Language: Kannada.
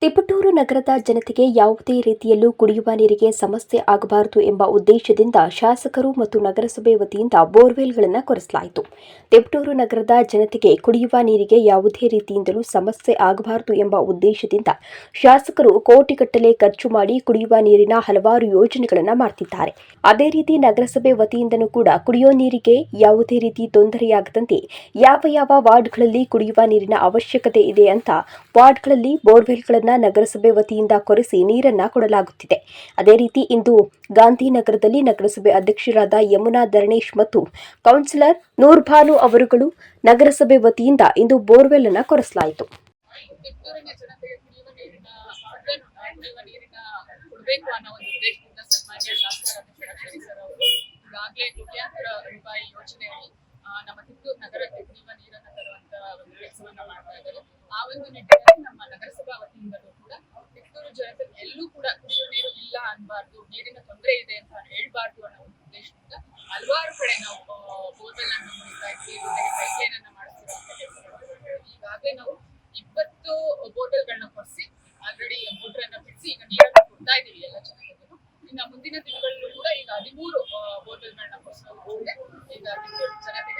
ತಿಪಟೂರು ನಗರದ ಜನತೆಗೆ ಯಾವುದೇ ರೀತಿಯಲ್ಲೂ ಕುಡಿಯುವ ನೀರಿಗೆ ಸಮಸ್ಯೆ ಆಗಬಾರದು ಎಂಬ ಉದ್ದೇಶದಿಂದ ಶಾಸಕರು ಮತ್ತು ನಗರಸಭೆ ವತಿಯಿಂದ ಬೋರ್ವೆಲ್ಗಳನ್ನು ಕೊರೆಸಲಾಯಿತು. ತಿಪಟೂರು ನಗರದ ಜನತೆಗೆ ಕುಡಿಯುವ ನೀರಿಗೆ ಯಾವುದೇ ರೀತಿಯಿಂದಲೂ ಸಮಸ್ಯೆ ಆಗಬಾರದು ಎಂಬ ಉದ್ದೇಶದಿಂದ ಶಾಸಕರು ಕೋಟಿಗಟ್ಟಲೆ ಖರ್ಚು ಮಾಡಿ ಕುಡಿಯುವ ನೀರಿನ ಹಲವಾರು ಯೋಜನೆಗಳನ್ನು ಮಾಡುತ್ತಿದ್ದಾರೆ. ಅದೇ ರೀತಿ ನಗರಸಭೆ ವತಿಯಿಂದನೂ ಕೂಡ ಕುಡಿಯುವ ನೀರಿಗೆ ಯಾವುದೇ ರೀತಿ ತೊಂದರೆಯಾಗದಂತೆ ಯಾವ ವಾರ್ಡ್ಗಳಲ್ಲಿ ಕುಡಿಯುವ ನೀರಿನ ಅವಶ್ಯಕತೆ ಇದೆ ಅಂತ ವಾರ್ಡ್ಗಳಲ್ಲಿ ಬೋರ್ವೆಲ್ಗಳನ್ನು ನಗರಸಭೆ ವತಿಯಿಂದ ಕೊರೆಸಿ ನೀರನ್ನ ಕೊಡಲಾಗುತ್ತಿದೆ. ಅದೇ ರೀತಿ ಇಂದು ಗಾಂಧಿನಗರದಲ್ಲಿ ನಗರಸಭೆ ಅಧ್ಯಕ್ಷರಾದ ಯಮುನಾ ಧರಣೇಶ್ ಮತ್ತು ಕೌನ್ಸಿಲರ್ ನೂರ್ಬಾನು ಅವರುಗಳು ನಗರಸಭೆ ವತಿಯಿಂದ ಇಂದು ಬೋರ್ವೆಲ್ ಅನ್ನು ಕೊರೆಸಲಾಯಿತು. ನಮ್ಮ ಕಿತ್ತೂರು ನಗರಕ್ಕೆ ಕುಡಿಯುವ ನೀರನ್ನು ತರುವಂತಹ ಒಂದು ಕೆಲಸವನ್ನ ಮಾಡ್ತಾ ಇದ್ದಾರೆ. ಆ ಒಂದು ನಿಟ್ಟಿನಲ್ಲಿ ನಮ್ಮ ನಗರಸಭಾ ವತಿಯಿಂದಲೂ ಕೂಡ ಕಿತ್ತೂರು ಜನತೆ ಎಲ್ಲೂ ಕೂಡ ಕುಡಿಯುವ ನೀರು ಇಲ್ಲ ಅನ್ಬಾರ್ದು, ನೀರಿನ ತೊಂದರೆ ಇದೆ ಅಂತ ಹೇಳ್ಬಾರ್ದು ಅನ್ನೋ ಒಂದು ಉದ್ದೇಶದಿಂದ ಹಲವಾರು ಕಡೆ ನಾವು ಬೋರ್ವೆಲ್ ಅನ್ನು ಮುಗಿಸ್ತಾ ಇದ್ವಿ, ಜೊತೆಗೆ ಪೈಪ್ಲೈನ್ ಅನ್ನ ಮಾಡಿಸ್ತಿರುವಂತ ಕೆಲಸಗಳು. ಈಗಾಗಲೇ ನಾವು 20 ಬೋರ್ವೆಲ್ಗಳನ್ನ ಕೊರೆಸಿ ಆಲ್ರೆಡಿ ಮೋಟರ್ ಅನ್ನ ಬಿಡಿಸಿ ಈಗ ನೀರನ್ನು ಕೊಡ್ತಾ ಇದೀವಿ ಎಲ್ಲ ಚೆನ್ನಾಗಿದ್ದು. ಇನ್ನು ಮುಂದಿನ ದಿನಗಳಲ್ಲೂ ಕೂಡ ಈಗ 13 ಬೋರ್ವೆಲ್ಗಳನ್ನ ಕೊರೆಸೋದು ಈಗ ಕಿತ್ತೂರು ಜನತೆ